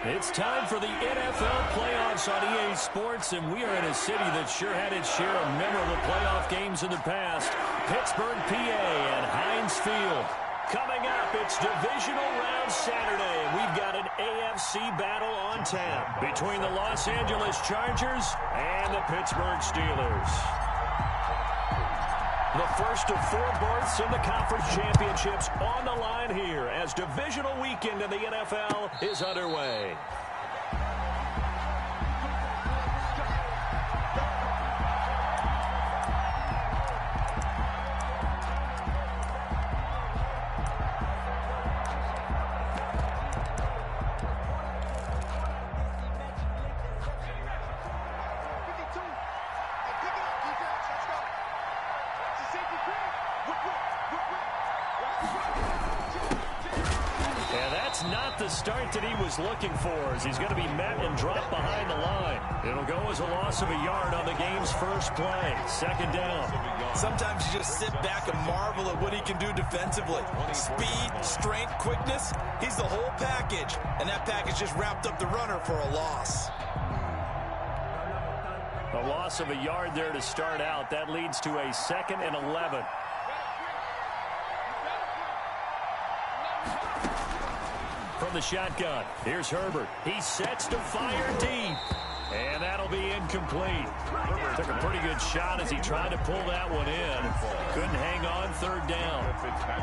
It's time for the NFL playoffs on EA Sports, and we are in a city that sure had its share of memorable playoff games in the past. Pittsburgh, PA, and Heinz Field. Coming up, it's Divisional Round Saturday, and we've got an AFC battle on tap between the Los Angeles Chargers and the Pittsburgh Steelers. The first of 4 berths in the conference championships on the line here as divisional weekend in the NFL is underway. Not the start that he was looking for, as he's going to be met and dropped behind the line. It'll go as a loss of a yard on the game's first play. Second down. Sometimes you just sit back and marvel at what he can do defensively. Speed, strength, quickness, he's the whole package. And that package just wrapped up the runner for a loss. A loss of a yard there to start out. That leads to a 2nd and 11. From the shotgun, here's Herbert. He sets to fire deep, and that'll be incomplete. Herbert took a pretty good shot as he tried to pull that one in. Couldn't hang on, 3rd down.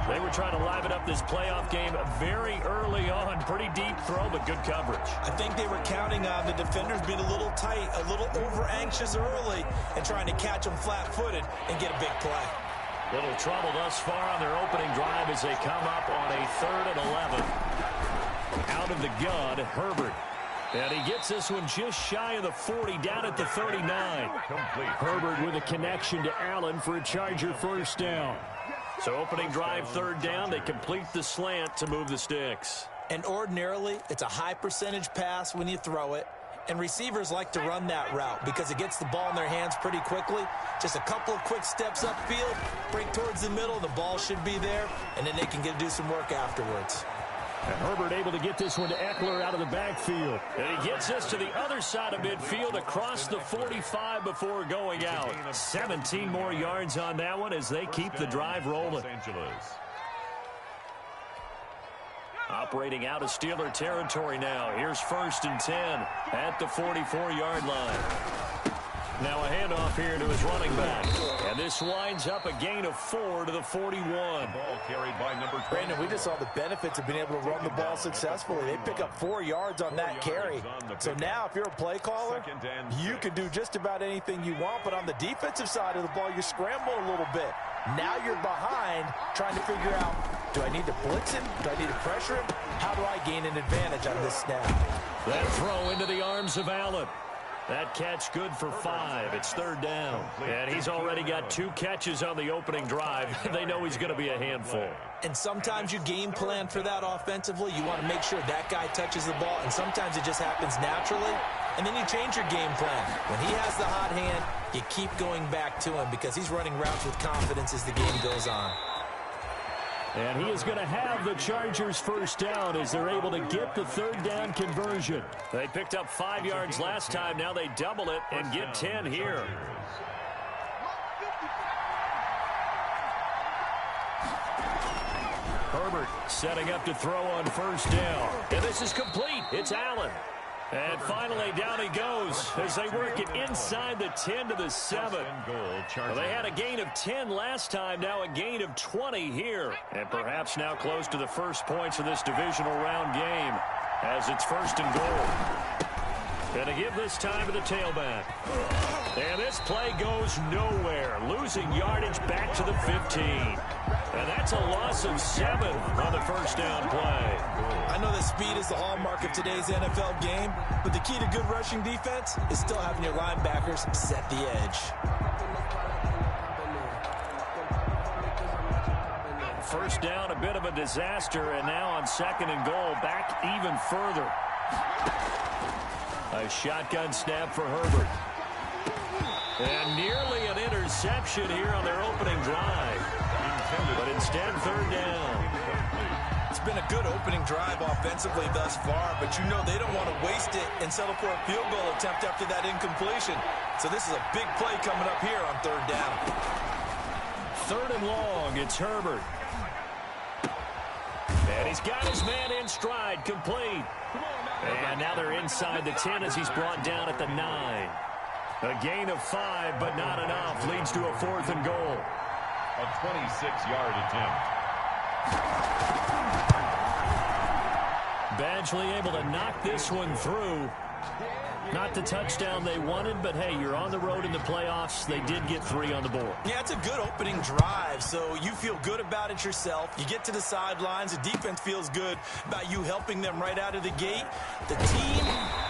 They were trying to liven up this playoff game very early on. Pretty deep throw, but good coverage. I think they were counting on the defenders being a little tight, a little over-anxious early, and trying to catch them flat-footed and get a big play. Little trouble thus far on their opening drive as they come up on a 3rd and 11. Out of the gun, Herbert. And he gets this one just shy of the 40, down at the 39. Herbert with a connection to Allen for a Charger first down. So opening drive, 3rd down. They complete the slant to move the sticks. And ordinarily, it's a high percentage pass when you throw it. And receivers like to run that route because it gets the ball in their hands pretty quickly. Just a couple of quick steps upfield, break towards the middle, the ball should be there, and then they can do some work afterwards. And Herbert able to get this one to Eckler out of the backfield. And he gets this to the other side of midfield across the 45 before going out. 17 more yards on that one as they keep the drive rolling. Operating out of Steeler territory now. Here's 1st and 10 at the 44-yard line. Now a handoff here to his running back. And this winds up a gain of 4 to the 41. Ball carried by number 20. Brandon, we just saw the benefits of being able to run the ball successfully. They pick up 4 yards on that carry. So now if you're a play caller, you can do just about anything you want. But on the defensive side of the ball, you scramble a little bit. Now you're behind trying to figure out, do I need to blitz him? Do I need to pressure him? How do I gain an advantage on this snap? That throw into the arms of Allen. That catch good for 5. It's 3rd down. And he's already got 2 catches on the opening drive. They know he's going to be a handful. And sometimes you game plan for that offensively. You want to make sure that guy touches the ball. And sometimes it just happens naturally. And then you change your game plan. When he has the hot hand, you keep going back to him because he's running routes with confidence as the game goes on. And he is going to have the Chargers first down as they're able to get the 3rd down conversion. They picked up 5 yards last time. Now they double it and get 10 here. Herbert setting up to throw on 1st down. And this is complete. It's Allen. And finally, down he goes as they work it inside the 10 to the 7. Well, they had a gain of 10 last time, now a gain of 20 here. And perhaps now close to the first points of this divisional round game as it's 1st and goal. Going to give this time to the tailback. And this play goes nowhere, losing yardage back to the 15. And that's a loss of 7 on the first down play. I know that speed is the hallmark of today's NFL game, but the key to good rushing defense is still having your linebackers set the edge. First down, a bit of a disaster, and now on 2nd and goal, back even further. A shotgun snap for Herbert. And nearly an interception here on their opening drive. But instead, 3rd down. It's It's been a good opening drive offensively thus far, but you know they don't want to waste it and settle for a field goal attempt after that incompletion. So this is a big play coming up here on third down. Third and long, it's Herbert. And he's got his man in stride, complete. And now they're inside the 10 as he's brought down at the 9. A gain of 5, but not enough. Leads to a 4th and goal. A 26-yard attempt. Badgley able to knock this one through. Not the touchdown they wanted, but hey, you're on the road in the playoffs. They did get 3 on the board. Yeah, it's a good opening drive, so you feel good about it yourself. You get to the sidelines. The defense feels good about you helping them right out of the gate. The team,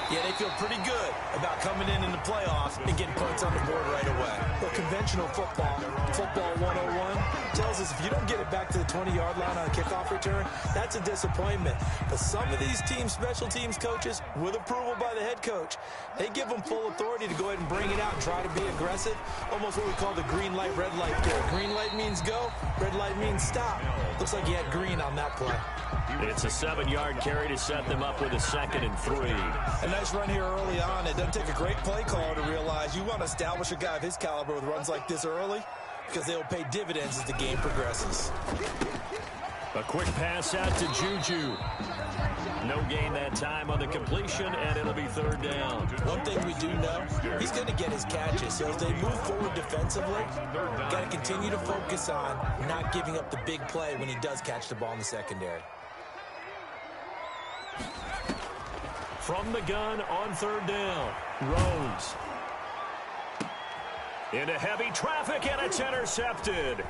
yeah, they feel pretty good about coming in the playoffs and getting points on the board right away. Well, conventional football 101, tells us if you don't get it back to the 20-yard line on a kickoff return, that's a disappointment. But some of these special teams coaches, with approval by the head coach, they give them full authority to go ahead and bring it out and try to be aggressive. Almost what we call the green light, red light theory. Green light means go, red light means stop. Looks like he had green on that play. It's a 7-yard carry to set them up with a 2nd and 3. A nice run here early on. It doesn't take a great play caller to realize you want to establish a guy of his caliber with runs like this early, because they'll pay dividends as the game progresses. A quick pass out to Juju. No gain that time on the completion, and it'll be 3rd down. One thing we do know, he's going to get his catches. So as they move forward defensively, got to continue to focus on not giving up the big play when he does catch the ball in the secondary. From the gun on 3rd down, Rhodes. Into heavy traffic, and it's intercepted.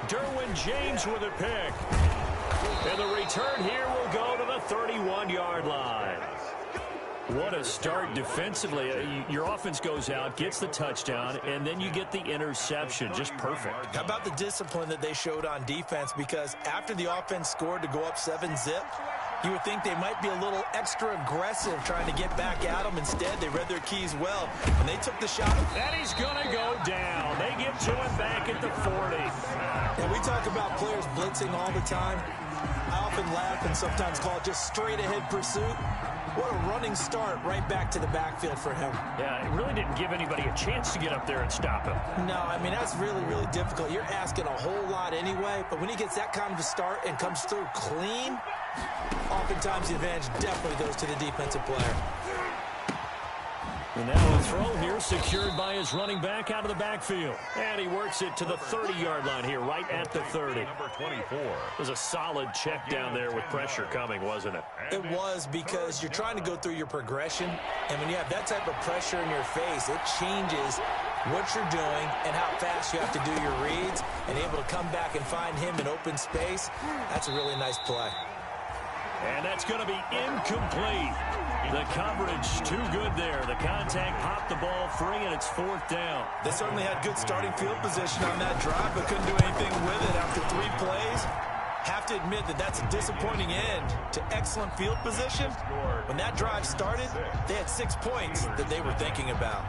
Derwin James with a pick. And the return here will go to the 31-yard line. What a start defensively. Your offense goes out, gets the touchdown, and then you get the interception. Just perfect. How about the discipline that they showed on defense? Because after the offense scored to go up 7-zip, you would think they might be a little extra aggressive trying to get back at them. Instead, they read their keys well, and they took the shot. And he's going to go down. They get to him back at the 40. And we talk about players blitzing all the time. I often laugh and sometimes call it just straight-ahead pursuit. What a running start right back to the backfield for him. Yeah, it really didn't give anybody a chance to get up there and stop him. No, I mean, that's really, really difficult. You're asking a whole lot anyway, but when he gets that kind of a start and comes through clean, oftentimes the advantage definitely goes to the defensive player. And now a throw here secured by his running back out of the backfield. And he works it to the 30-yard line here, right at the 30. Number 24. It was a solid check down there with pressure coming, wasn't it? It was, because you're trying to go through your progression, and when you have that type of pressure in your face, it changes what you're doing and how fast you have to do your reads, and able to come back and find him in open space. That's a really nice play. And that's going to be incomplete. The coverage too good there. The contact popped the ball free, and it's 4th down. They certainly had good starting field position on that drive, but couldn't do anything with it after 3 plays. Have to admit that that's a disappointing end to excellent field position. When that drive started, they had 6 points that they were thinking about.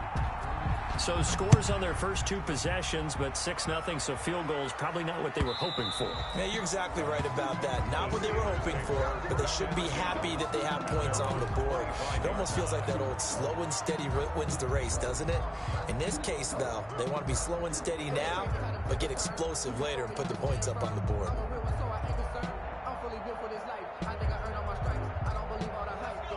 So scores on their first 2 possessions, but 6-0, so field goals probably not what they were hoping for. Yeah, you're exactly right about that. Not what they were hoping for, but they should be happy that they have points on the board. It almost feels like that old slow and steady wins the race, doesn't it? In this case, though, they want to be slow and steady now, but get explosive later and put the points up on the board.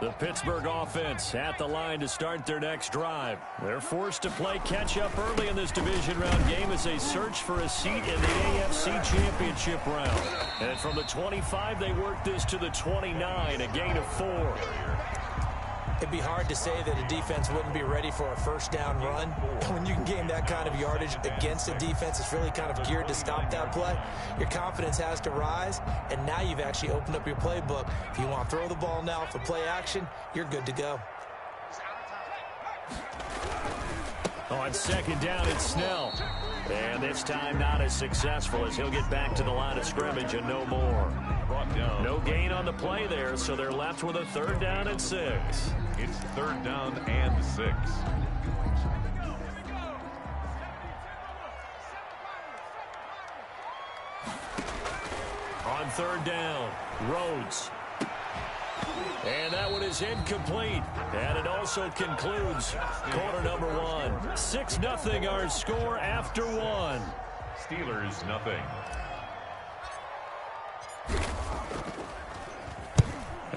The Pittsburgh offense at the line to start their next drive. They're forced to play catch-up early in this division round game as they search for a seat in the AFC Championship round. And from the 25, they work this to the 29, a gain of 4. It'd be hard to say that a defense wouldn't be ready for a first down run. When you can gain that kind of yardage against a defense that's really kind of geared to stop that play, your confidence has to rise, and now you've actually opened up your playbook. If you want to throw the ball now for play action, you're good to go. On 2nd down, it's Snell. And this time not as successful as he'll get back to the line of scrimmage and no more. No gain on the play there, so they're left with a 3rd down and 6. It's 3rd down and 6. On third down, Rhodes. And that one is incomplete. And it also concludes quarter number one. 6-0 our score after one. Steelers nothing.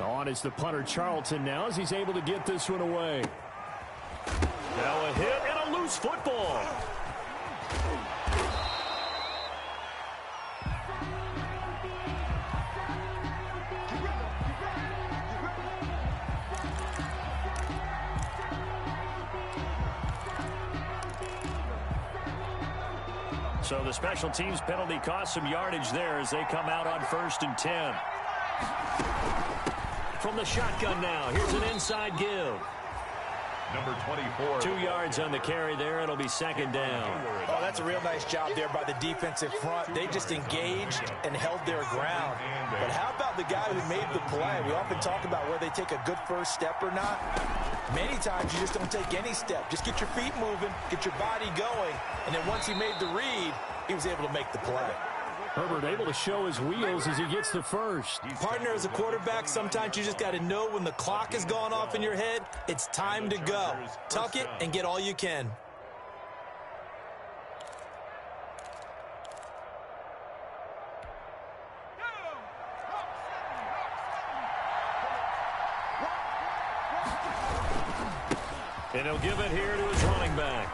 On is the punter Charlton now as he's able to get this one away. Now a hit and a loose football. So the special teams penalty cost some yardage there as they come out on 1st and 10. From the shotgun now, here's an inside give. Number 24. 2 yards on the carry there. It'll be 2nd down. Oh, that's a real nice job there by the defensive front. They just engaged and held their ground. But how about the guy who made the play? We often talk about whether they take a good first step or not. Many times you just don't take any step. Just get your feet moving, get your body going, and then once he made the read, he was able to make the play. Herbert able to show his wheels as he gets the first. Partner, as a quarterback, sometimes you just got to know when the clock has gone off in your head, it's time to go. Tuck it and get all you can. And he'll give it here to his running back.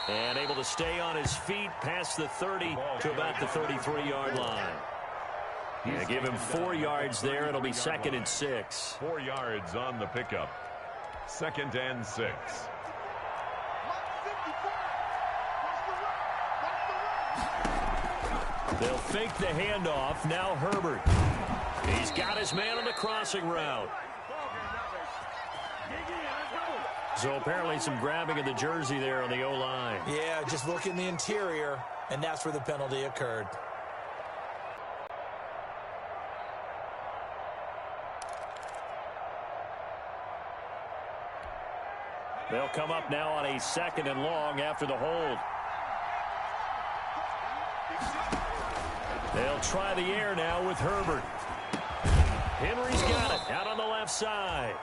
And able to stay on his feet past the 30 to about the 33-yard line. Yeah, give him 4 yards there. It'll be 2nd and 6. 4 yards on the pickup. 2nd and 6. They'll fake the handoff. Now Herbert. He's got his man on the crossing route. So apparently some grabbing of the jersey there on the O-line. Yeah, just look in the interior, and that's where the penalty occurred. They'll come up now on a 2nd and long after the hold. They'll try the air now with Herbert. Henry's got it out on the left side.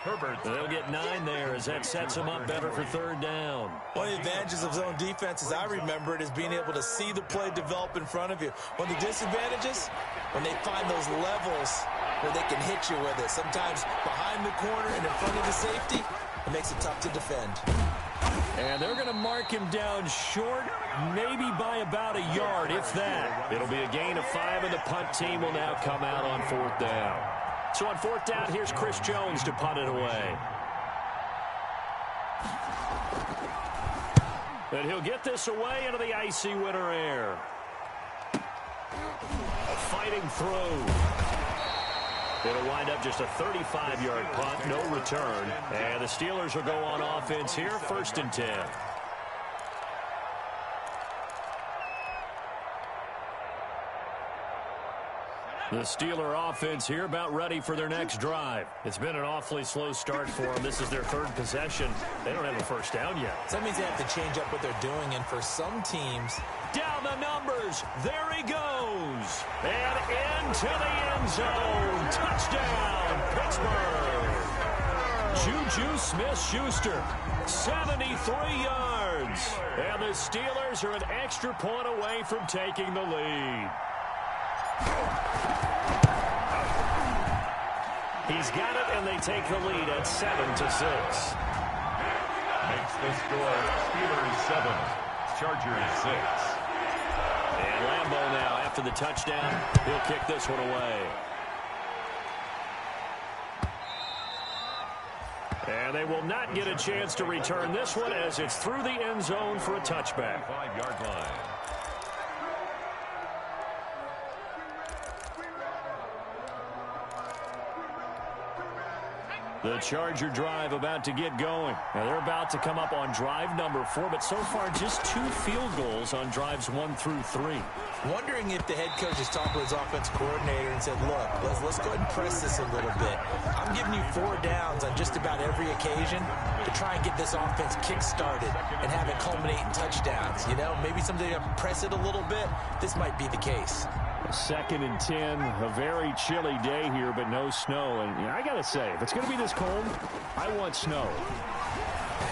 Herbert. They'll get 9 there as that sets him up better for 3rd down. One of the advantages of zone defense, as I remember it, is being able to see the play develop in front of you. One of the disadvantages, when they find those levels where they can hit you with it. Sometimes behind the corner and in front of the safety, it makes it tough to defend. And they're going to mark him down short, maybe by about a yard, if that. It'll be a gain of 5, and the punt team will now come out on 4th down. So on 4th down, here's Chris Jones to punt it away. And he'll get this away into the icy winter air. A fighting throw. It'll wind up just a 35-yard punt, no return. And the Steelers will go on offense here, 1st and 10. The Steeler offense here about ready for their next drive. It's been an awfully slow start for them. This is their 3rd possession. They don't have a 1st down yet. So that means they have to change up what they're doing, and for some teams... Down the numbers. There he goes. And into the end zone. Touchdown, Pittsburgh. Juju Smith-Schuster, 73 yards. And the Steelers are an extra point away from taking the lead. He's got it, and they take the lead at 7-6. Makes the score Steelers 7, Chargers 6. And Lambeau now, after the touchdown, he'll kick this one away. And they will not get a chance to return this one as it's through the end zone for a touchback. 5-yard line. The Charger drive about to get going. Now they're about to come up on drive number 4, but so far just 2 field goals on drives 1 through 3. Wondering if the head coach has talked with his offensive coordinator and said, look, let's go ahead and press this a little bit. I'm giving you 4 downs on just about every occasion to try and get this offense kick-started and have it culminate in touchdowns. You know, maybe someday you press it a little bit. This might be the case. 2nd and 10, a very chilly day here, but no snow. And I got to say, if it's going to be this cold, I want snow.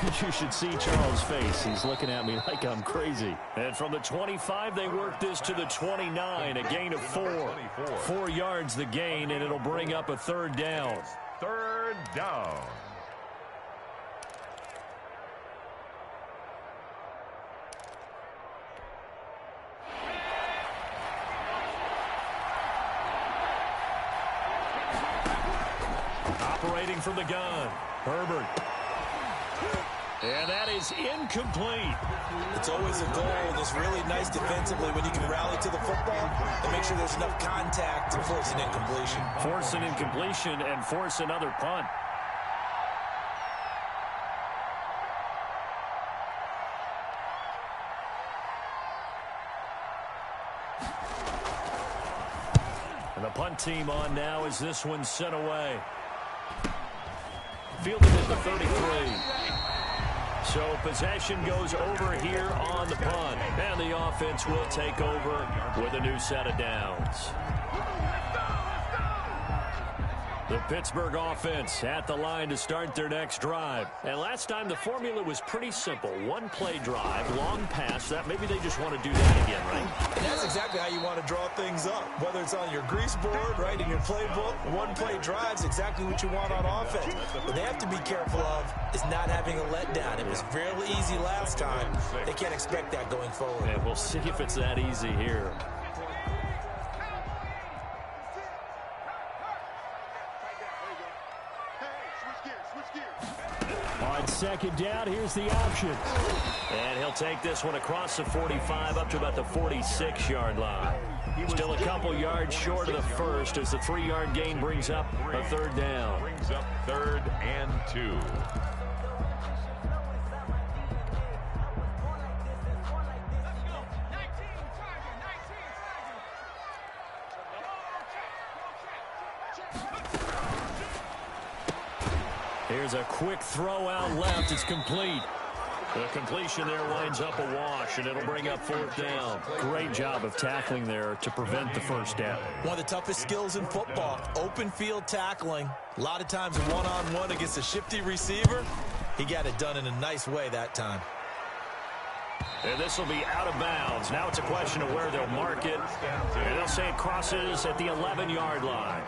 You should see Charles' face. He's looking at me like I'm crazy. And from the 25, they work this to the 29, a gain of 4. 4 yards the gain, and it'll bring up a 3rd down. 3rd down. Operating from the gun, Herbert. And that is incomplete. It's always a goal, and it's really nice defensively when you can rally to the football and make sure there's enough contact to force an incompletion. Force an incompletion and force another punt. And the punt team on now as this one's sent away. Fielded at the 33. So possession goes over here on the punt. And the offense will take over with a new set of downs. The Pittsburgh offense at the line to start their next drive. And last time the formula was pretty simple. 1-play drive, long pass. That maybe they just want to do that again, right? And that's exactly how you want to draw things up. Whether it's on your grease board, right, in your playbook, 1-play drive's exactly what you want on offense. What they have to be careful of is not having a letdown. It was fairly easy last time. They can't expect that going forward. And we'll see if it's that easy here. On 2nd down, here's the option. And he'll take this one across the 45 up to about the 46-yard line. Still a couple yards short of the first as the 3-yard gain brings up a 3rd down. Brings up 3rd and 2. Here's a quick throw out left. It's complete. The completion there winds up a wash, and it'll bring up 4th down. Great job of tackling there to prevent the 1st down. One of the toughest skills in football, open field tackling. A lot of times one-on-one against a shifty receiver. He got it done in a nice way that time. And this will be out of bounds. Now it's a question of where they'll mark it. And they'll say it crosses at the 11-yard line.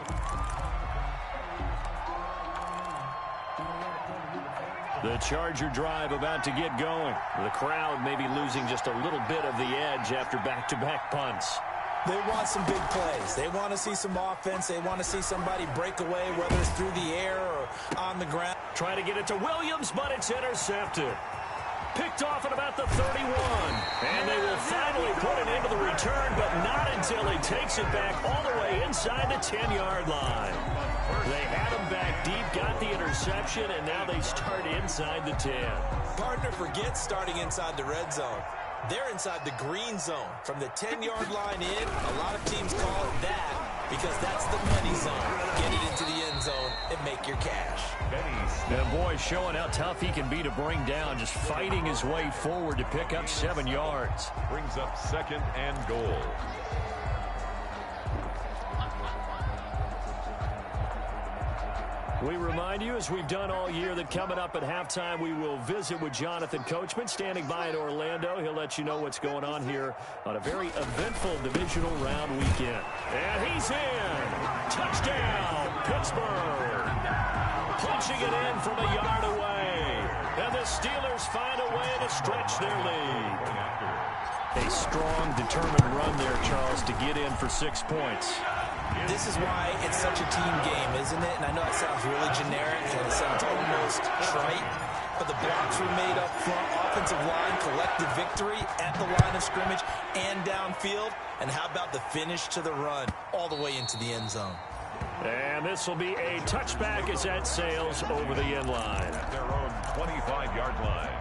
The Charger drive about to get going. The crowd may be losing just a little bit of the edge after back-to-back punts. They want some big plays. They want to see some offense. They want to see somebody break away, whether it's through the air or on the ground. Trying to get it to Williams, but it's intercepted. Picked off at about the 31. And they will finally put it into the return, but not until he takes it back all the way inside the 10-yard line. They had him back deep, got the interception, and now they start inside the 10. Partner forgets starting inside the red zone. They're inside the green zone. From the 10-yard line in, a lot of teams call it that because that's the money zone. Get it into the end zone and make your cash. And boy, showing how tough he can be to bring down, just fighting his way forward to pick up 7 yards. Brings up 2nd and goal. We remind you, as we've done all year, that coming up at halftime, we will visit with Jonathan Coachman, standing by in Orlando. He'll let you know what's going on here on a very eventful divisional round weekend. And he's in. Touchdown, Pittsburgh. Punching it in from a yard away. And the Steelers find a way to stretch their lead. A strong, determined run there, Charles, to get in for 6 points. This is why it's such a team game, isn't it? And I know it sounds really generic and it sounds almost trite, but the blocks were made up front, offensive line, collective victory at the line of scrimmage and downfield. And how about the finish to the run all the way into the end zone? And this will be a touchback as that sails over the end line. At their own 25-yard line.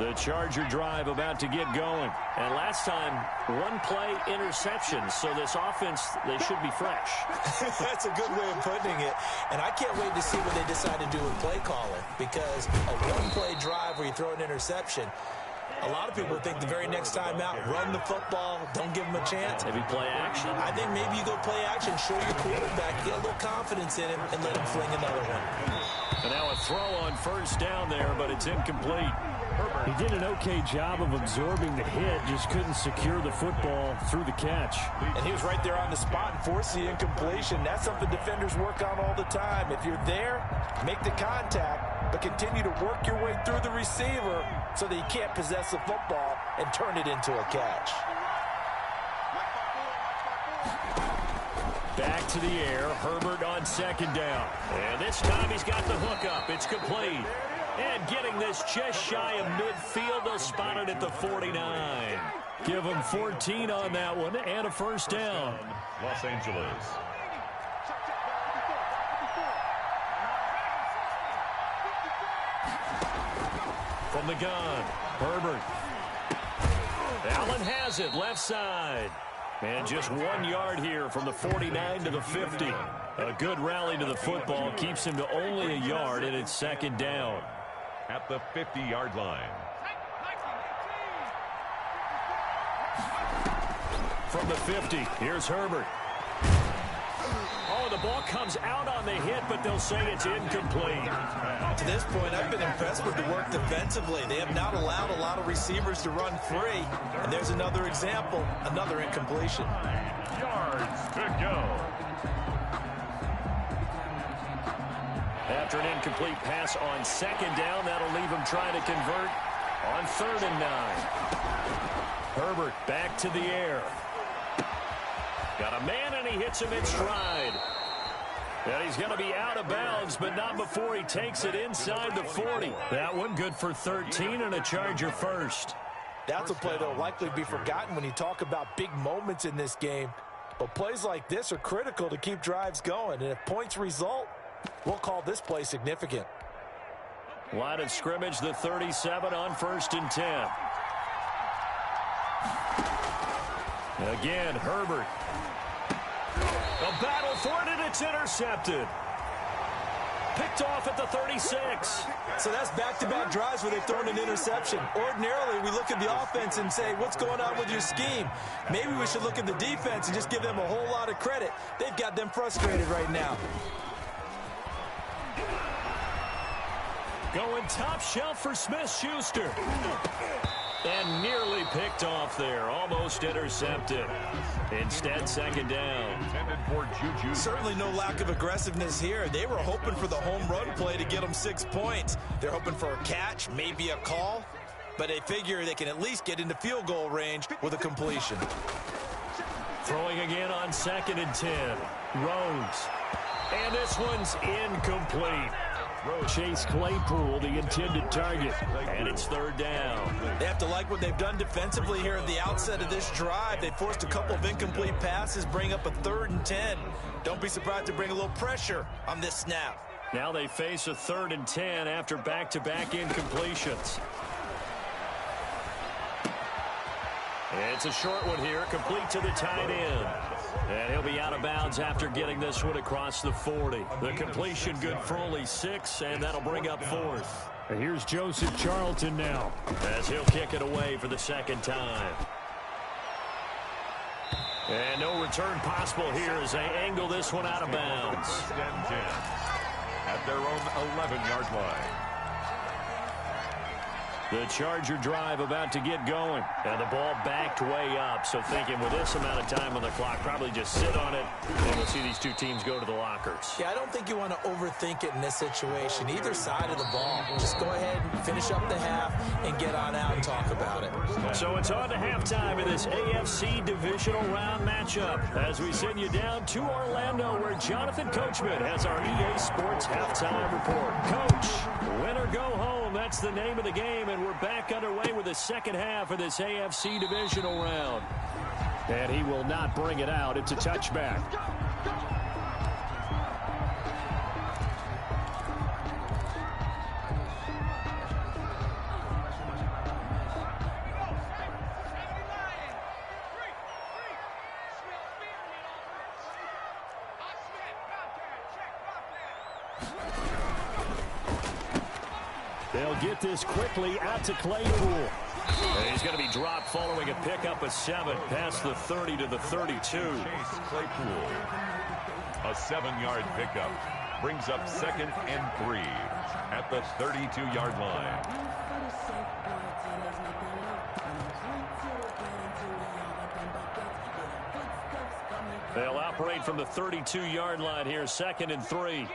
The Charger drive about to get going. And last time, one-play interception. So this offense, they should be fresh. That's a good way of putting it. And I can't wait to see what they decide to do with play calling. Because a one-play drive where you throw an interception, a lot of people think the very next time out, run the football, don't give them a chance. Maybe play action? I think maybe you go play action, show your quarterback, get a little confidence in him, and let him fling another one. And now a throw on first down there, but it's incomplete. He did an okay job of absorbing the hit, just couldn't secure the football through the catch. And he was right there on the spot and forced the incompletion. That's something defenders work on all the time. If you're there, make the contact, but continue to work your way through the receiver so that he can't possess the football and turn it into a catch. Back to the air, Herbert on second down. And this time he's got the hook up. It's complete. And getting this just shy of midfield, they'll spot it at the 49. Give him 14 on that one and a first down. Los Angeles. From the gun, Herbert. Allen has it, left side. And just 1 yard here from the 49 to the 50. A good rally to the football keeps him to only a yard, and it's second down. At the 50-yard line. From the 50, here's Herbert. Oh, the ball comes out on the hit, but they'll say it's incomplete. To this point, I've been impressed with the work defensively. They have not allowed a lot of receivers to run free. And there's another example, another incompletion. Yards to go. After an incomplete pass on second down, that'll leave him trying to convert on 3rd and 9. Herbert back to the air. Got a man, and he hits him in stride. And he's going to be out of bounds, but not before he takes it inside the 40. That one good for 13 and a Charger first. That's a play that will likely be forgotten when you talk about big moments in this game. But plays like this are critical to keep drives going. And if points result, we'll call this play significant. Line of scrimmage, the 37 on 1st and 10. Again, Herbert. A battle for it, and it's intercepted. Picked off at the 36. So that's back-to-back drives where they've thrown an interception. Ordinarily, we look at the offense and say, what's going on with your scheme? Maybe we should look at the defense and just give them a whole lot of credit. They've got them frustrated right now. Going top shelf for Smith-Schuster. And nearly picked off there. Almost intercepted. Instead, second down. Intended for Juju. Certainly no lack of aggressiveness here. They were hoping for the home run play to get them 6 points. They're hoping for a catch, maybe a call. But they figure they can at least get into field goal range with a completion. Throwing again on 2nd and 10. Rhodes. And this one's incomplete. Chase Claypool, the intended target, and it's 3rd down. They have to like what they've done defensively here at the outset of this drive. They forced a couple of incomplete passes, bring up a 3rd and 10. Don't be surprised to bring a little pressure on this snap. Now they face a 3rd and 10 after back-to-back incompletions. It's a short one here, complete to the tight end. And he'll be out of bounds after getting this one across the 40. The completion good for only 6, and that'll bring up 4th. And here's Joseph Charlton now, as he'll kick it away for the 2nd time. And no return possible here as they angle this one out of bounds. 1st and 10 at their own 11-yard line. The Charger drive about to get going. And the ball backed way up. So thinking with this amount of time on the clock, probably just sit on it. And we'll see these two teams go to the lockers. Yeah, I don't think you want to overthink it in this situation. Either side of the ball. Just go ahead and finish up the half and get on out and talk about it. So it's on to halftime in this AFC Divisional Round matchup. As we send you down to Orlando, where Jonathan Coachman has our EA Sports Halftime Report. Coach, win or go home. That's the name of the game, and we're back underway with the second half of this AFC Divisional Round. and he will not bring it out. It's a touchback. They'll get this quickly out to Claypool. And he's going to be dropped following a pickup of 7 past the 30 to the 32. Chase Claypool. A 7-yard pickup brings up 2nd and 3 at the 32-yard line. They'll operate from the 32-yard line here, 2nd and 3.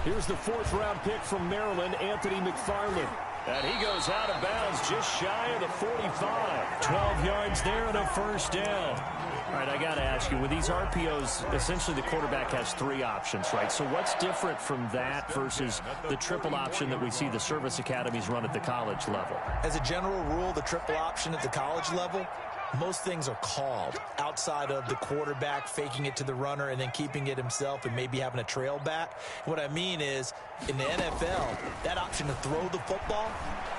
Here's the 4th-round pick from Maryland, Anthony McFarland. And he goes out of bounds just shy of the 45. 12 yards there and a first down. All right, I got to ask you, with these RPOs, essentially the quarterback has 3 options, right? So what's different from that versus the triple option that we see the service academies run at the college level? As a general rule, the triple option at the college level, most things are called outside of the quarterback faking it to the runner and then keeping it himself and maybe having a trail back. What I mean is, in the NFL, that option to throw the football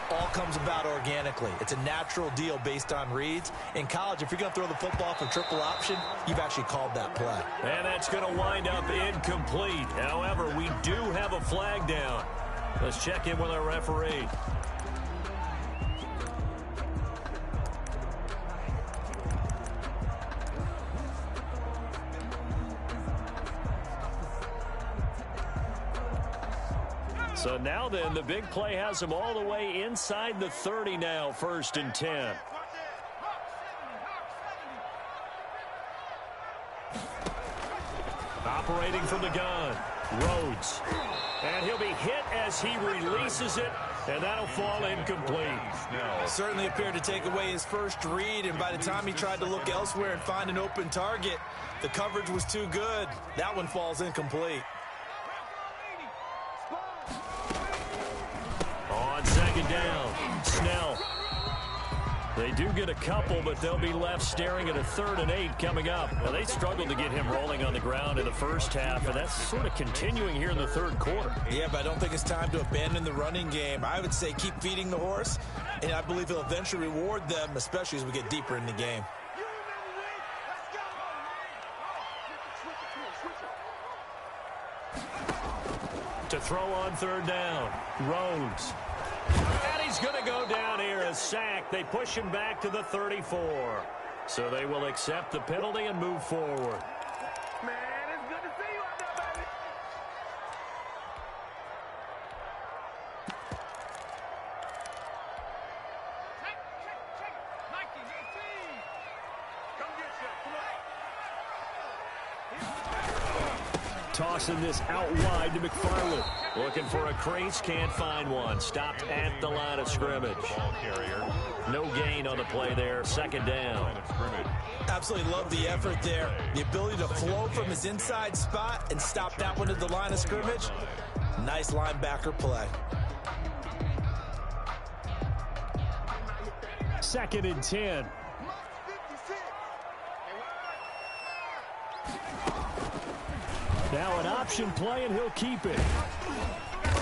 all comes about organically. It's a natural deal based on reads. In college, if you're going to throw the football for triple option, you've actually called that play. And that's going to wind up incomplete. However, we do have a flag down. Let's check in with our referee. So now then, the big play has him all the way inside the 30 now, 1st and 10. Operating from the gun, Rhodes. And he'll be hit as he releases it, and that'll fall incomplete. Certainly appeared to take away his first read, and by the time he tried to look elsewhere and find an open target, the coverage was too good. That one falls incomplete. On 2nd down, Snell. They do get a couple, but they'll be left staring at a 3rd and 8 coming up. Well, they struggled to get him rolling on the ground in the first half, and that's sort of continuing here in the 3rd quarter. Yeah, but I don't think it's time to abandon the running game. I would say keep feeding the horse, and I believe he'll eventually reward them, especially as we get deeper in the game. To throw on 3rd down, Rhodes. And he's going to go down here, a sack. They push him back to the 34. So they will accept the penalty and move forward. Man, it's good to see you out there, baby. Check. Nike, 18. Come get you. Tossing this out wide to McFarland. Looking for a crease, can't find one. Stopped at the line of scrimmage. Ball carrier. No gain on the play there. 2nd down. Absolutely love the effort there. The ability to flow from his inside spot and stop that one at the line of scrimmage. Nice linebacker play. 2nd and 10. Now an option play, and he'll keep it.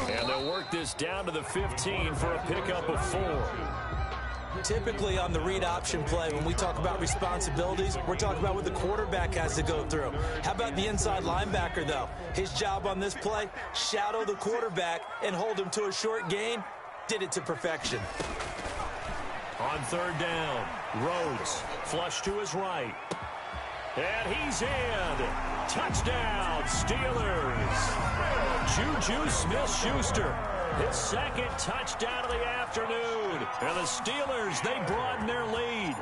And they'll work this down to the 15 for a pickup of 4. Typically on the read option play, when we talk about responsibilities, we're talking about what the quarterback has to go through. How about the inside linebacker, though? His job on this play, shadow the quarterback and hold him to a short gain. Did it to perfection. On 3rd down, Rhodes, flush to his right. And he's in. Touchdown, Steelers. Juju Smith-Schuster, his 2nd touchdown of the afternoon. And the Steelers, they broaden their lead.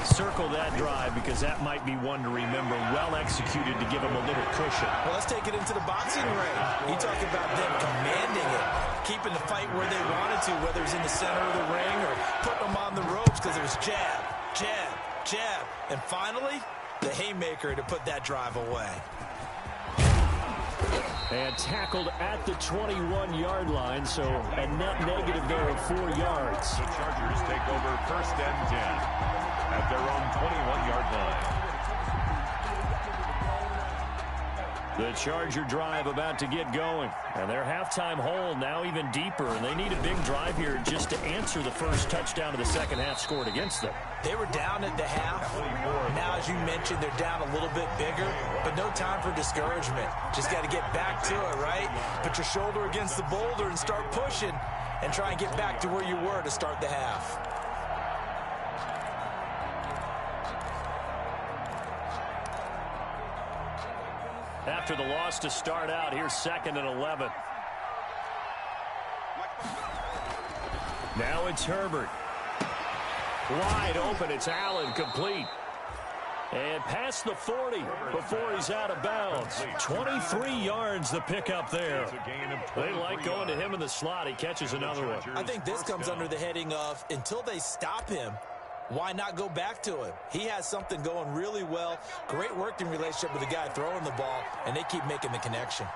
Circle that drive because that might be one to remember. Well executed to give them a little cushion. Well, let's take it into the boxing ring. You talk about them commanding it, keeping the fight where they wanted to, whether it's in the center of the ring or putting them on the ropes because it was jab, jab, jab. And finally, the haymaker to put that drive away. And tackled at the 21-yard line, so a net negative there of 4 yards. The Chargers take over 1st and 10 at their own 21-yard line. The Charger drive about to get going. And their halftime hole now even deeper. And they need a big drive here just to answer the first touchdown of the second half scored against them. They were down at the half. Now, as you mentioned, they're down a little bit bigger. But no time for discouragement. Just got to get back to it, right? Put your shoulder against the boulder and start pushing. And try and get back to where you were to start the half. After the loss to start out, here's 2nd and 11. Now it's Herbert. Wide open, it's Allen, complete. And past the 40 before he's out of bounds. 23 yards the pickup there. They like going to him in the slot. He catches another one. I think this comes under the heading of until they stop him, why not go back to him? He has something going really well. Great working relationship with the guy throwing the ball, and they keep making the connection.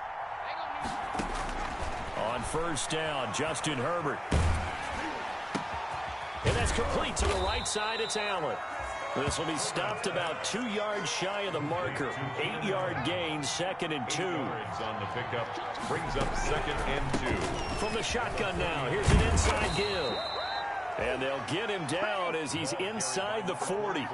On first down, Justin Herbert. And that's complete to the right side. It's Allen. This will be stopped about 2 yards shy of the marker. 8-yard gain, 2nd and 2. On the pickup, brings up 2nd and 2. From the shotgun now, here's an inside give. And they'll get him down as he's inside the 40.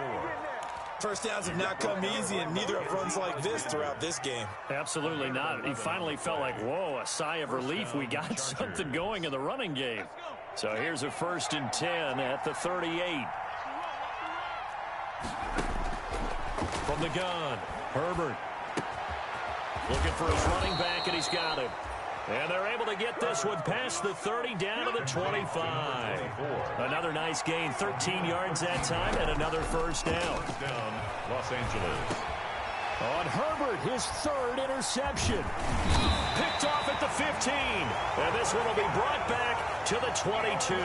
First downs have not come easy, and neither have runs like this throughout this game. Absolutely not. He finally felt like, whoa, a sigh of relief. We got something going in the running game. So here's a 1st and 10 at the 38. From the gun, Herbert. Looking for his running back, and he's got him. And they're able to get this one past the 30 down to the 25. Another nice gain, 13 yards that time, and another first down. Los Angeles. On Herbert, his 3rd interception. Picked off at the 15. And this one will be brought back to the 22.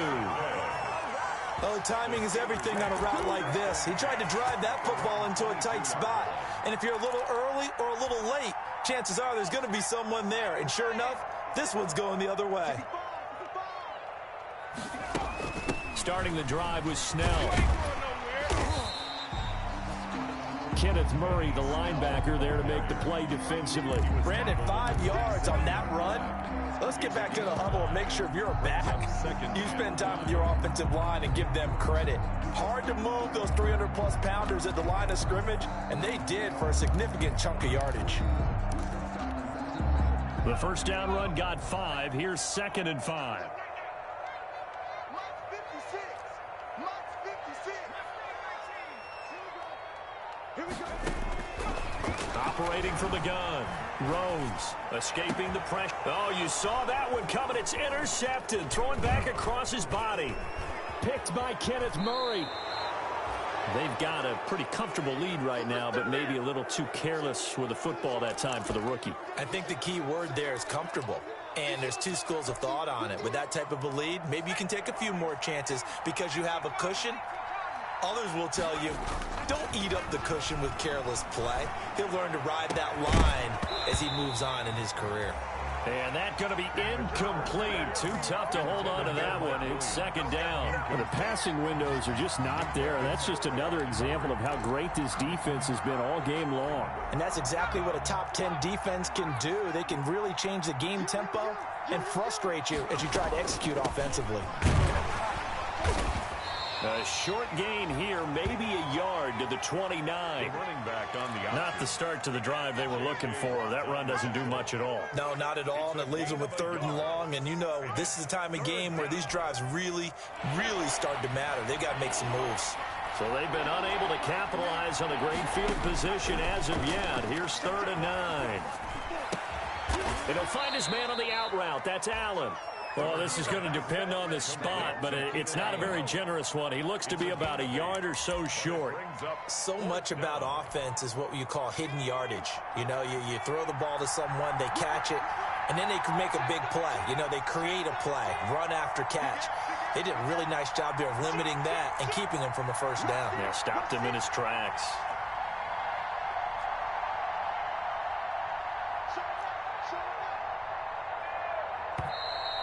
Oh, timing is everything on a route like this. He tried to drive that football into a tight spot. And if you're a little early or a little late, chances are there's going to be someone there. And sure enough, this one's going the other way. Starting the drive was Snell. Kenneth Murray, the linebacker, there to make the play defensively. Brandon, 5 yards on that run. Let's get back to the huddle and make sure if you're a back, you spend time with your offensive line and give them credit. Hard to move those 300-plus pounders at the line of scrimmage, and they did for a significant chunk of yardage. The first down run got 5. Here's 2nd and 5. Operating from the gun. Rhodes escaping the pressure. Oh, you saw that one coming. It's intercepted. Throwing back across his body. Picked by Kenneth Murray. They've got a pretty comfortable lead right now, but maybe a little too careless with the football that time for the rookie. I think the key word there is comfortable. And there's two schools of thought on it. With that type of a lead, maybe you can take a few more chances because you have a cushion. Others will tell you, don't eat up the cushion with careless play. He'll learn to ride that line as he moves on in his career. And that's going to be incomplete. Too tough to hold on to that one. It's 2nd down. Well, the passing windows are just not there. That's just another example of how great this defense has been all game long. And that's exactly what a top 10 defense can do. They can really change the game tempo and frustrate you as you try to execute offensively. A short gain here, maybe a yard to the 29. Running back on the Not the start to the drive they were looking for. That run doesn't do much at all. No, not at all, and it leaves them with 3rd and long. And you know, this is the time of game where these drives really start to matter. They've got to make some moves. So they've been unable to capitalize on a great field position as of yet. Here's 3rd and 9. And he'll find his man on the out route. That's Allen. Well, this is going to depend on the spot, but it's not a very generous one. He looks to be about a yard or so short. So much about offense is what you call hidden yardage. You know, you throw the ball to someone, they catch it, and then they can make a big play. You know, they create a play, run after catch. They did a really nice job there of limiting that and keeping him from a first down. Yeah, stopped him in his tracks.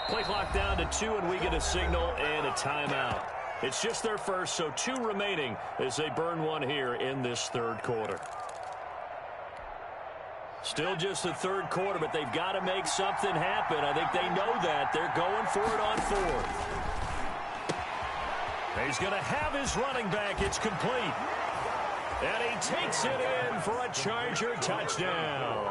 Play clock down to 2, and we get a signal and a timeout. It's just their first, so 2 remaining as they burn one here in this 3rd quarter. Still just the third quarter, but they've got to make something happen. I think they know that. They're going for it on fourth. He's going to have his running back. It's complete. And he takes it in for a Charger touchdown.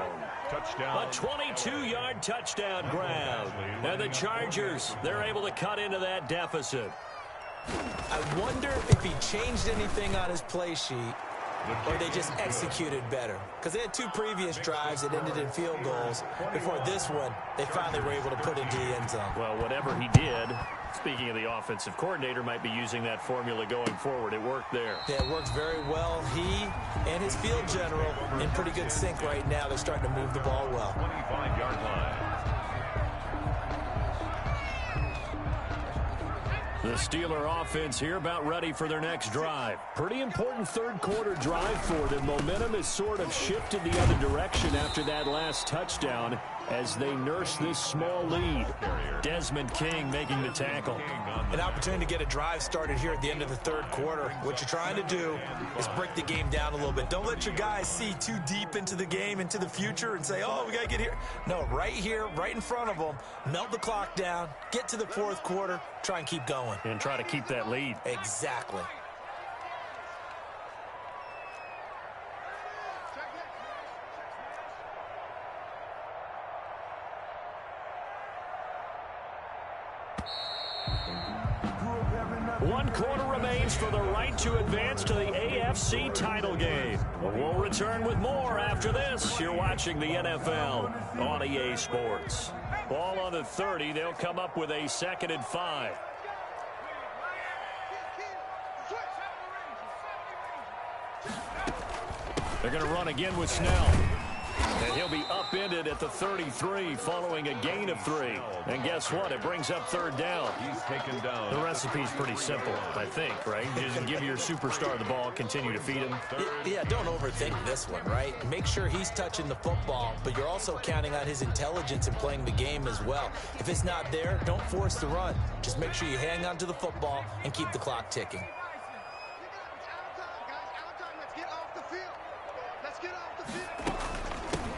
A 22-yard touchdown grab. And the Chargers, they're able to cut into that deficit. I wonder if he changed anything on his play sheet or they just executed better. Because they had two previous drives that ended in field goals. Before this one, they finally were able to put into the end zone. Well, whatever he did, speaking of the offensive coordinator, might be using that formula going forward. It worked there. Yeah, it works very well. He and his field general in pretty good sync right now. They're starting to move the ball well. 25-yard line. The Steeler offense here about ready for their next drive. Pretty important third quarter drive for them. Momentum has sort of shifted the other direction after that last touchdown as they nurse this small lead. Desmond King making the tackle. An opportunity to get a drive started here at the end of the third quarter. What you're trying to do is break the game down a little bit. Don't let your guys see too deep into the game, into the future, and say, oh, we got to get here. No, right here, right in front of them, melt the clock down, get to the fourth quarter, try and keep going. And try to keep that lead. Exactly. One quarter remains for the right to advance to the AFC title game. We'll return with more after this. You're watching the NFL on EA Sports. Ball on the 30. They'll come up with a 2nd and 5. They're going to run again with Snell. And he'll be upended at the 33 following a gain of 3. And guess what? It brings up 3rd down. He's taken down. The recipe's pretty simple, I think, right? You just give your superstar the ball, continue to feed him. Yeah, don't overthink this one, right? Make sure he's touching the football, but you're also counting on his intelligence in playing the game as well. If it's not there, don't force the run. Just make sure you hang on to the football and keep the clock ticking.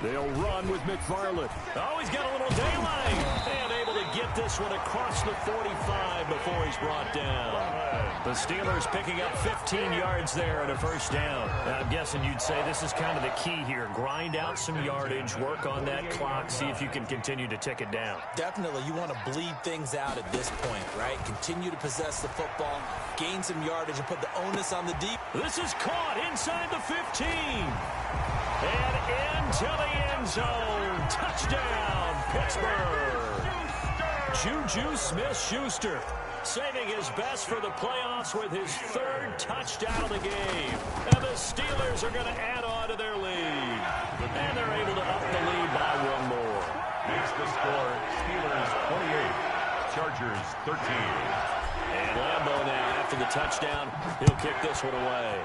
They'll run with McFarland. Oh, he's got a little daylight. And able to get this one across the 45 before he's brought down. The Steelers picking up 15 yards there and a 1st down. Now, I'm guessing you'd say this is kind of the key here. Grind out some yardage, work on that clock, see if you can continue to tick it down. Definitely, you want to bleed things out at this point, right? Continue to possess the football, gain some yardage, and put the onus on the deep. This is caught inside the 15. And into the end zone. Touchdown, Pittsburgh. Juju Smith-Schuster saving his best for the playoffs with his 3rd touchdown of the game. And the Steelers are going to add on to their lead. And they're able to up the lead by 1 more. Makes the score Steelers 28, Chargers 13. And Lambeau now, after the touchdown, he'll kick this one away.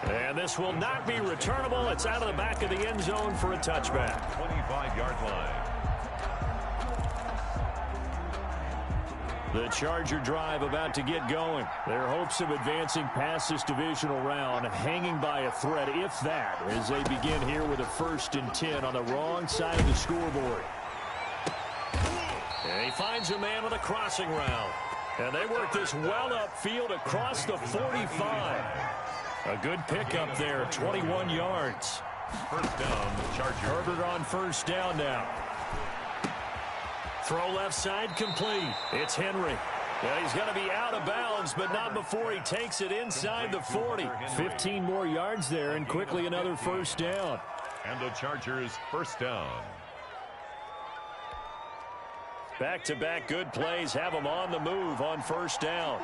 And this will not be returnable. It's out of the back of the end zone for a touchback. 25-yard line. The Charger drive about to get going. Their hopes of advancing past this divisional round hanging by a thread, if that, as they begin here with a 1st and 10 on the wrong side of the scoreboard. And he finds a man with a crossing route. And they work this well upfield across the 45. A good pickup there, 21 yards. 1st down, the Chargers. Herbert on 1st down now. Throw left side complete. It's Henry. Yeah, he's going to be out of bounds, but not before he takes it inside the 40. 15 more yards there, and quickly another 1st down. And the Chargers 1st down. Back-to-back good plays have them on the move on 1st down.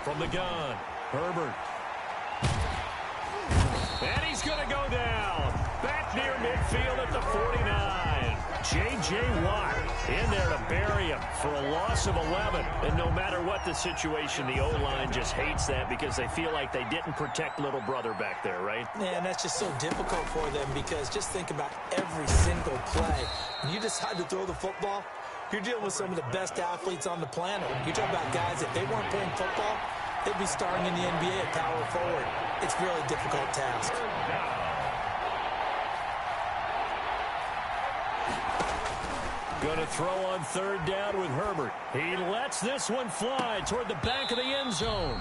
From the gun, Herbert. And he's going to go down. Back near midfield at the 49. J.J. Watt in there to bury him for a loss of 11. And no matter what the situation, the O-line just hates that because they feel like they didn't protect little brother back there, right? Yeah, and that's just so difficult for them because just think about every single play. When you decide to throw the football, you're dealing with some of the best athletes on the planet. You're talking about guys, if they weren't playing football, They'd be starring in the NBA at power forward. It's a really difficult task. Going to throw on third down with Herbert. He lets this one fly toward the back of the end zone.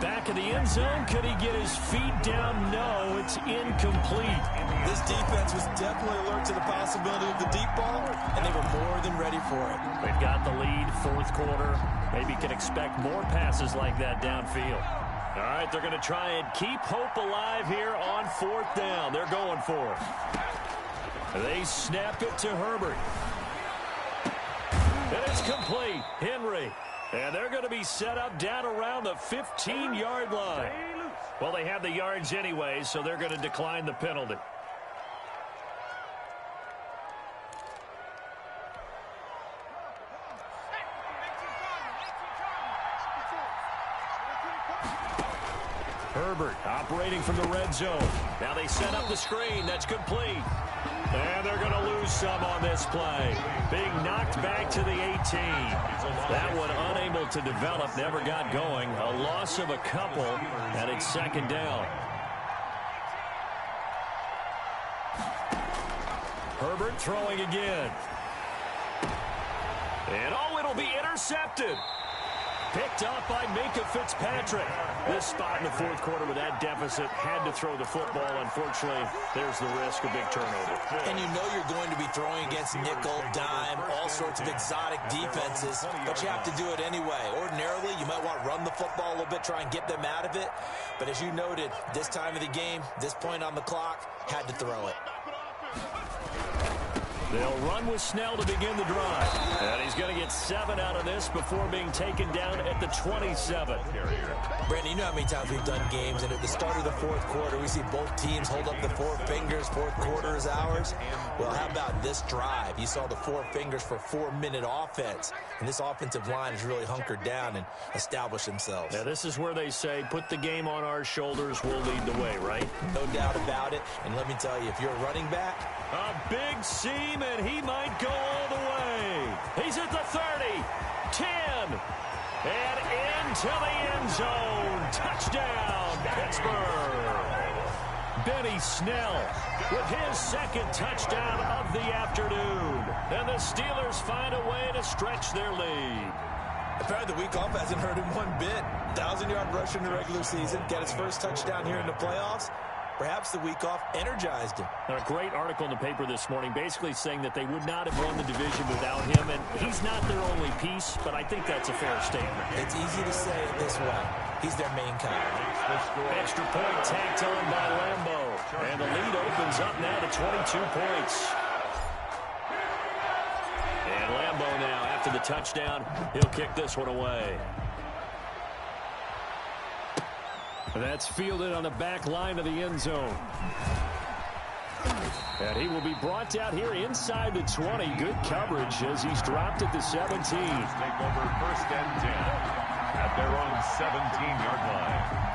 Back of the end zone. Could he get his feet down? No, it's incomplete. This defense was definitely alert to the possibility of the deep ball, and they were more than ready for it. They've got the lead, fourth quarter. Maybe can expect more passes like that downfield. All right, they're going to try and keep hope alive here on fourth down. They're going for it. They snap it to Herbert. And it's complete. Henry. And they're going to be set up down around the 15-yard line. Well, they have the yards anyway, so they're going to decline the penalty. Herbert operating from the red zone. Now they set up the screen. That's complete. And they're going to lose some on this play. Being knocked back to the 18. That one unable to develop, never got going. A loss of a couple, and it's second down. Herbert throwing again. And oh, it'll be intercepted. Picked up by Minka Fitzpatrick. This spot in the fourth quarter with that deficit, had to throw the football. Unfortunately, there's the risk of big turnover. And you know you're going to be throwing against nickel, dime, all sorts of exotic defenses, but you have to do it anyway. Ordinarily, you might want to run the football a little bit, try and get them out of it. But as you noted, this time of the game, this point on the clock, had to throw it. They'll run with Snell to begin the drive. And he's going to get 7 out of this before being taken down at the 27. Brandon, you know how many times we've done games, and at the start of the fourth quarter, we see both teams hold up the four fingers, fourth quarter is ours. Well, how about this drive? You saw the four fingers for 4-minute offense, and this offensive line has really hunkered down and established themselves. Now, this is where they say, put the game on our shoulders, we'll lead the way, right? No doubt about it, and let me tell you, if you're a running back, a big seam, and he might go all the way. He's at the 30, 10, and into the end zone. Touchdown, Pittsburgh. Benny Snell with his second touchdown of the afternoon. And the Steelers find a way to stretch their lead. Apparently the week off hasn't hurt him one bit. 1,000-yard rush in the regular season, get his first touchdown here in the playoffs. Perhaps the week off energized him. A great article in the paper this morning basically saying that they would not have won the division without him, and he's not their only piece, but I think that's a fair statement. It's easy to say it this way. He's their main guy. Extra point tacked on by Lambeau, and the lead opens up now to 22 points. And Lambeau now, after the touchdown, he'll kick this one away. That's fielded on the back line of the end zone. And he will be brought out here inside the 20. Good coverage as he's dropped at the 17. Take over first and 10 at their own 17-yard line.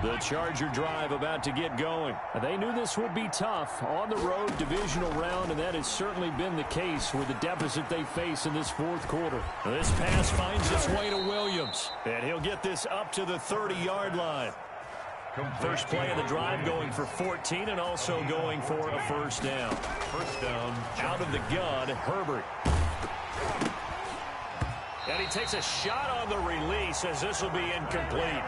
The Charger drive about to get going. They knew this would be tough on the road divisional round, and that has certainly been the case with the deficit they face in this fourth quarter. This pass finds its way to Williams, and he'll get this up to the 30-yard line. First play of the drive going for 14 and also going for a first down. First down. Out of the gun, Herbert. And he takes a shot on the release as this will be incomplete.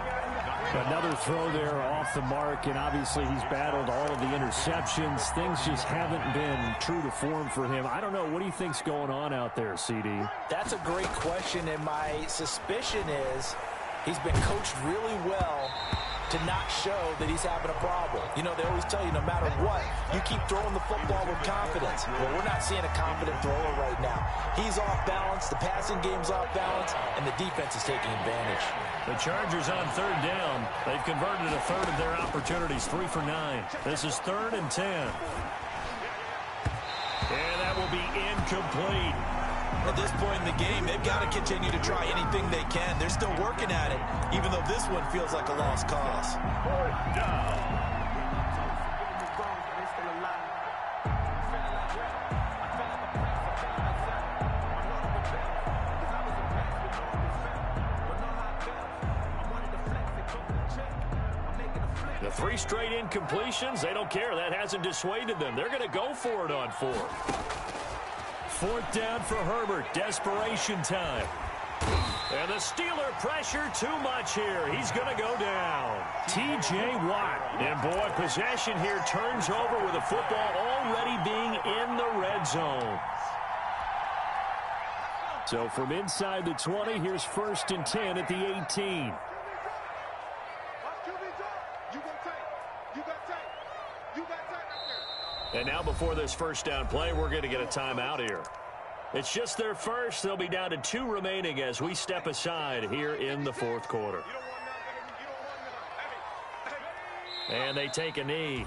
Another throw there off the mark, and obviously he's battled all of the interceptions. Things just haven't been true to form for him. I don't know. What do you think's going on out there, CD? That's a great question, and my suspicion is he's been coached really well to not show that he's having a problem. You know, they always tell you no matter what, you keep throwing the football with confidence. Well, we're not seeing a confident thrower right now. He's off balance, the passing game's off balance, and the defense is taking advantage. The Chargers on third down. They've converted a third of their opportunities, 3 for 9. This is 3rd and 10. And that will be incomplete. At this point in the game, they've got to continue to try anything they can. They're still working at it, even though this one feels like a lost cause. Fourth down. 3 straight incompletions, they don't care. That hasn't dissuaded them. They're going to go for it on 4th. 4th down for Herbert. Desperation time. And the Steeler pressure too much here. He's going to go down. T.J. Watt. And, boy, possession here turns over with the football already being in the red zone. So from inside the 20, here's 1st and 10 at the 18. And now before this first down play, we're going to get a timeout here. It's just their first. They'll be down to 2 remaining as we step aside here in the 4th quarter. And they take a knee.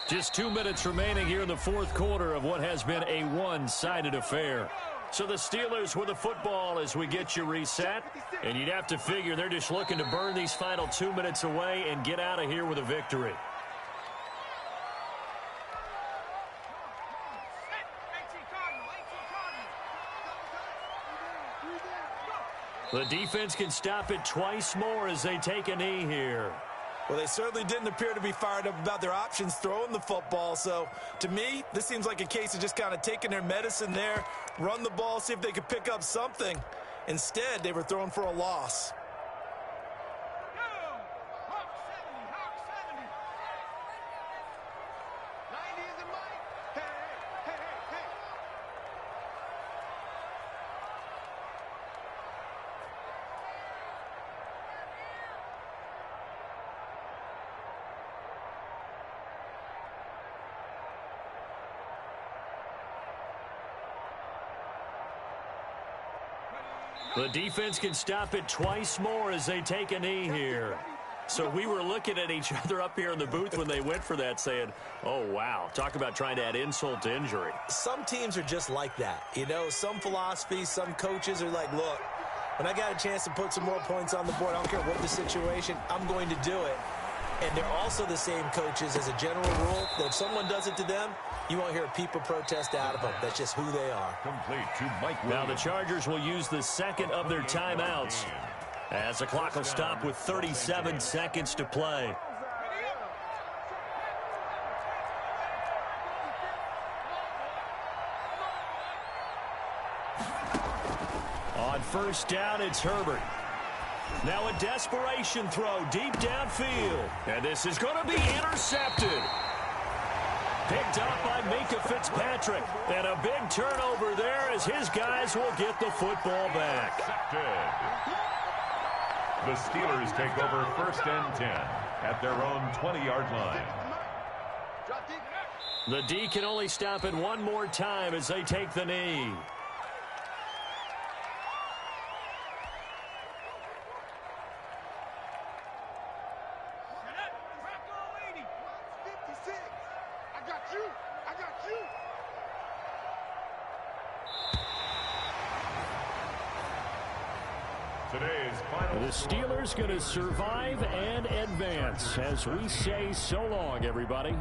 Just 2 minutes remaining here in the 4th quarter of what has been a one-sided affair. So the Steelers with the football as we get you reset. And you'd have to figure they're just looking to burn these final 2 minutes away and get out of here with a victory. The defense can stop it twice more as they take a knee here. Well, they certainly didn't appear to be fired up about their options throwing the football. So, to me, this seems like a case of just kind of taking their medicine there, run the ball, see if they could pick up something. Instead, they were throwing for a loss. The defense can stop it twice more as they take a knee here. So we were looking at each other up here in the booth when they went for that saying, oh, wow, talk about trying to add insult to injury. Some teams are just like that. You know, some philosophies, some coaches are like, look, when I got a chance to put some more points on the board, I don't care what the situation, I'm going to do it. And they're also the same coaches as a general rule that if someone does it to them, you won't hear a peep of protest out of them. That's just who they are. Complete to Mike Williams. Now the Chargers will use the second of their timeouts as the clock will stop with 37 seconds to play. On 1st down, it's Herbert. Now a desperation throw deep downfield. And this is going to be intercepted. Picked up by Minka Fitzpatrick. And a big turnover there as his guys will get the football back. The Steelers take over 1st and 10 at their own 20-yard line. The D can only stop it one more time as they take the knee. The Steelers going to survive and advance as we say so long, everybody.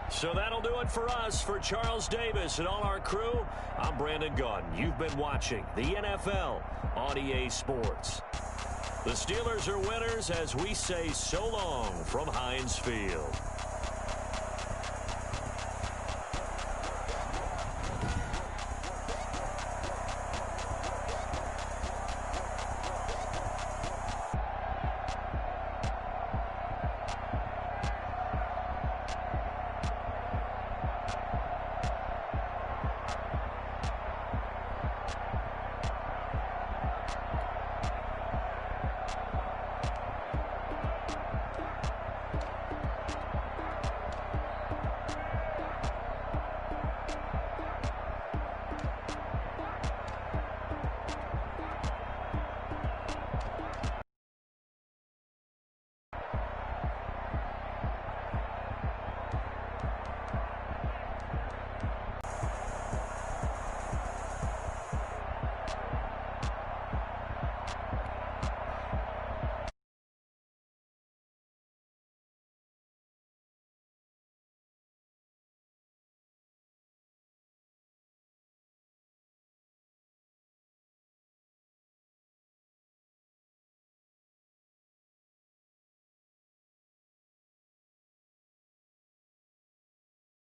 So that'll do it for us. For Charles Davis and all our crew, I'm Brandon Gunn. You've been watching the NFL on EA Sports. The Steelers are winners as we say so long from Heinz Field.